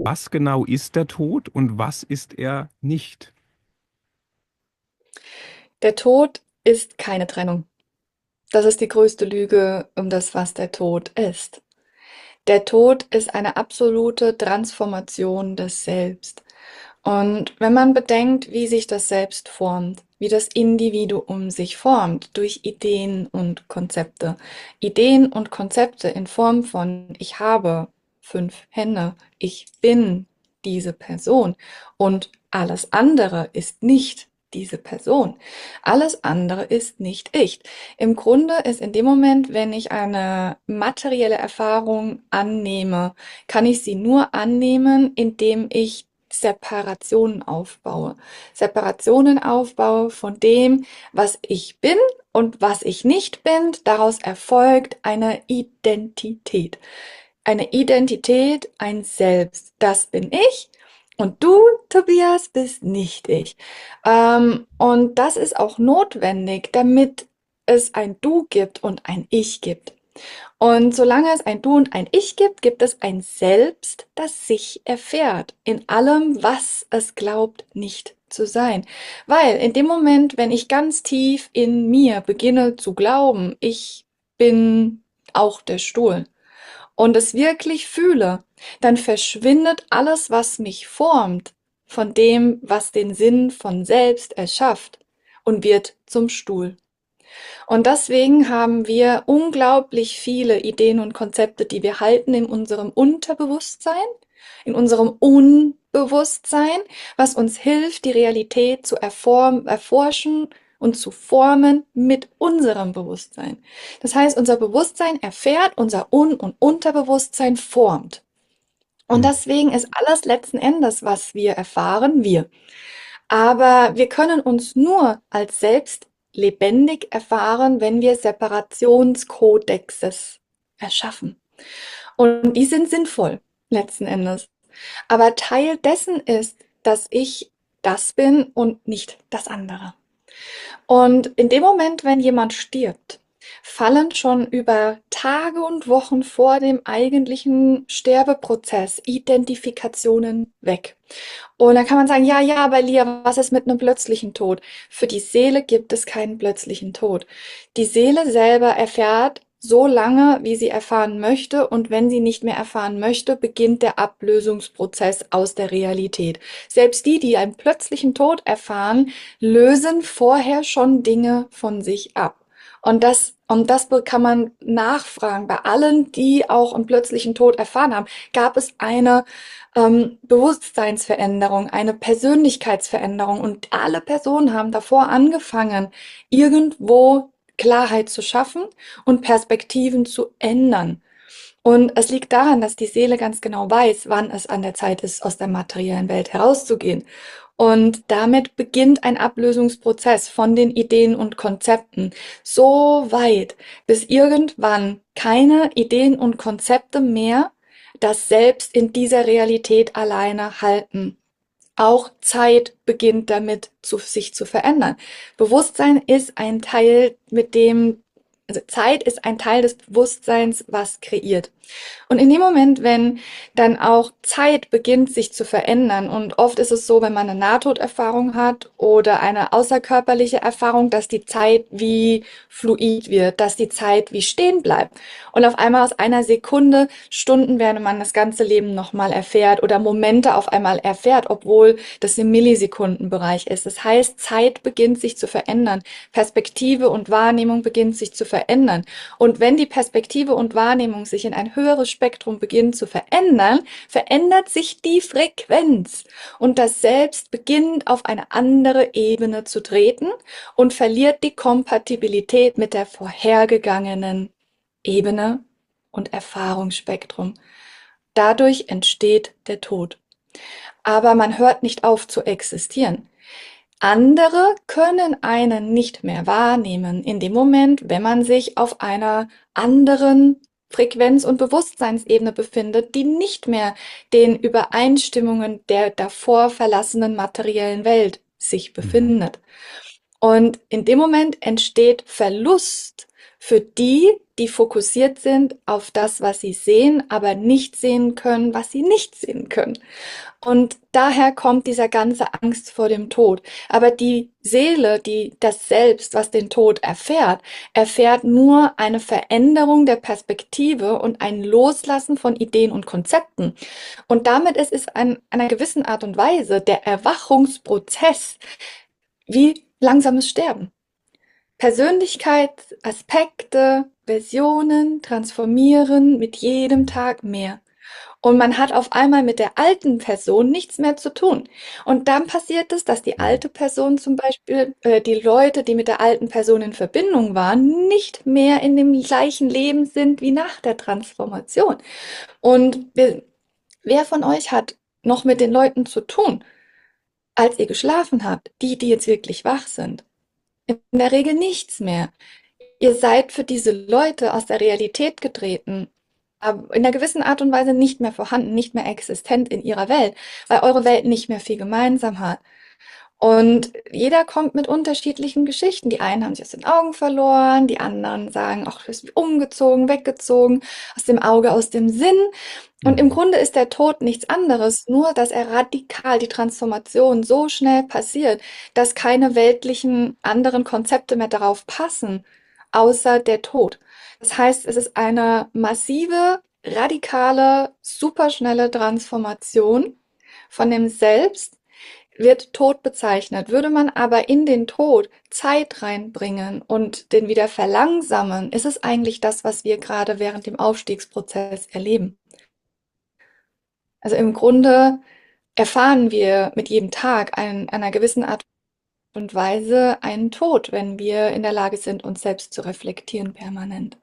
Was genau ist der Tod und was ist er nicht? Der Tod ist keine Trennung. Das ist die größte Lüge um das, was der Tod ist. Der Tod ist eine absolute Transformation des Selbst. Und wenn man bedenkt, wie sich das Selbst formt, wie das Individuum sich formt durch Ideen und Konzepte. Ideen und Konzepte in Form von ich habe 5 Hände, ich bin diese Person und alles andere ist nicht diese Person. Alles andere ist nicht ich. Im Grunde ist in dem Moment, wenn ich eine materielle Erfahrung annehme, kann ich sie nur annehmen, indem ich Separationen aufbaue. Separationen aufbaue von dem, was ich bin und was ich nicht bin. Daraus erfolgt eine Identität. Eine Identität, ein Selbst. Das bin ich. Und du, Tobias, bist nicht ich. Und das ist auch notwendig, damit es ein Du gibt und ein Ich gibt. Und solange es ein Du und ein Ich gibt, gibt es ein Selbst, das sich erfährt in allem, was es glaubt, nicht zu sein. Weil in dem Moment, wenn ich ganz tief in mir beginne zu glauben, ich bin auch der Stuhl und es wirklich fühle, dann verschwindet alles, was mich formt, von dem, was den Sinn von selbst erschafft und wird zum Stuhl. Und deswegen haben wir unglaublich viele Ideen und Konzepte, die wir halten in unserem Unterbewusstsein, in unserem Unbewusstsein, was uns hilft, die Realität zu erforschen und zu formen mit unserem Bewusstsein. Das heißt, unser Bewusstsein erfährt, unser und Unterbewusstsein formt. Und Hm. deswegen ist alles letzten Endes, was wir erfahren, wir. Aber wir können uns nur als selbst lebendig erfahren, wenn wir Separationskodexes erschaffen. Und die sind sinnvoll, letzten Endes. Aber Teil dessen ist, dass ich das bin und nicht das andere. Und in dem Moment, wenn jemand stirbt, fallen schon über Tage und Wochen vor dem eigentlichen Sterbeprozess Identifikationen weg. Und dann kann man sagen, ja, ja, aber Lia, was ist mit einem plötzlichen Tod? Für die Seele gibt es keinen plötzlichen Tod. Die Seele selber erfährt so lange, wie sie erfahren möchte, und wenn sie nicht mehr erfahren möchte, beginnt der Ablösungsprozess aus der Realität. Selbst die, die einen plötzlichen Tod erfahren, lösen vorher schon Dinge von sich ab. Und das kann man nachfragen. Bei allen, die auch einen plötzlichen Tod erfahren haben, gab es eine Bewusstseinsveränderung, eine Persönlichkeitsveränderung. Und alle Personen haben davor angefangen, irgendwo Klarheit zu schaffen und Perspektiven zu ändern. Und es liegt daran, dass die Seele ganz genau weiß, wann es an der Zeit ist, aus der materiellen Welt herauszugehen. Und damit beginnt ein Ablösungsprozess von den Ideen und Konzepten so weit, bis irgendwann keine Ideen und Konzepte mehr das Selbst in dieser Realität alleine halten. Auch Zeit beginnt damit sich zu verändern. Bewusstsein ist ein Teil, also Zeit ist ein Teil des Bewusstseins, was kreiert. Und in dem Moment, wenn dann auch Zeit beginnt, sich zu verändern, und oft ist es so, wenn man eine Nahtoderfahrung hat oder eine außerkörperliche Erfahrung, dass die Zeit wie fluid wird, dass die Zeit wie stehen bleibt. Und auf einmal aus einer Sekunde Stunden, während man das ganze Leben nochmal erfährt oder Momente auf einmal erfährt, obwohl das im Millisekundenbereich ist. Das heißt, Zeit beginnt sich zu verändern. Perspektive und Wahrnehmung beginnt sich zu verändern. Und wenn die Perspektive und Wahrnehmung sich in ein höheres Spektrum beginnen zu verändern, verändert sich die Frequenz. Und das Selbst beginnt auf eine andere Ebene zu treten und verliert die Kompatibilität mit der vorhergegangenen Ebene und Erfahrungsspektrum. Dadurch entsteht der Tod. Aber man hört nicht auf zu existieren. Andere können einen nicht mehr wahrnehmen in dem Moment, wenn man sich auf einer anderen Frequenz- und Bewusstseinsebene befindet, die nicht mehr den Übereinstimmungen der davor verlassenen materiellen Welt sich Mhm. befindet. Und in dem Moment entsteht Verlust für die, die fokussiert sind auf das, was sie sehen, aber nicht sehen können, was sie nicht sehen können. Und daher kommt dieser ganze Angst vor dem Tod. Aber die Seele, das Selbst, was den Tod erfährt, erfährt nur eine Veränderung der Perspektive und ein Loslassen von Ideen und Konzepten. Und damit ist es in einer gewissen Art und Weise der Erwachungsprozess wie langsames Sterben. Persönlichkeitsaspekte, Versionen transformieren mit jedem Tag mehr. Und man hat auf einmal mit der alten Person nichts mehr zu tun. Und dann passiert es, dass die Mhm. alte Person zum Beispiel, die Leute, die mit der alten Person in Verbindung waren, nicht mehr in dem gleichen Leben sind wie nach der Transformation. Und wer von euch hat noch mit den Leuten zu tun, als ihr geschlafen habt? Die jetzt wirklich wach sind. In der Regel nichts mehr. Ihr seid für diese Leute aus der Realität getreten, aber in einer gewissen Art und Weise nicht mehr vorhanden, nicht mehr existent in ihrer Welt, weil eure Welt nicht mehr viel gemeinsam hat. Und jeder kommt mit unterschiedlichen Geschichten. Die einen haben sich aus den Augen verloren, die anderen sagen, ach, du bist umgezogen, weggezogen, aus dem Auge, aus dem Sinn. Und im Mhm. Grunde ist der Tod nichts anderes, nur dass er radikal, die Transformation so schnell passiert, dass keine weltlichen anderen Konzepte mehr darauf passen, außer der Tod. Das heißt, es ist eine massive, radikale, superschnelle Transformation von dem Selbst, wird Tod bezeichnet. Würde man aber in den Tod Zeit reinbringen und den wieder verlangsamen, ist es eigentlich das, was wir gerade während dem Aufstiegsprozess erleben. Also im Grunde erfahren wir mit jedem Tag einer gewissen Art und Weise einen Tod, wenn wir in der Lage sind, uns selbst zu reflektieren permanent.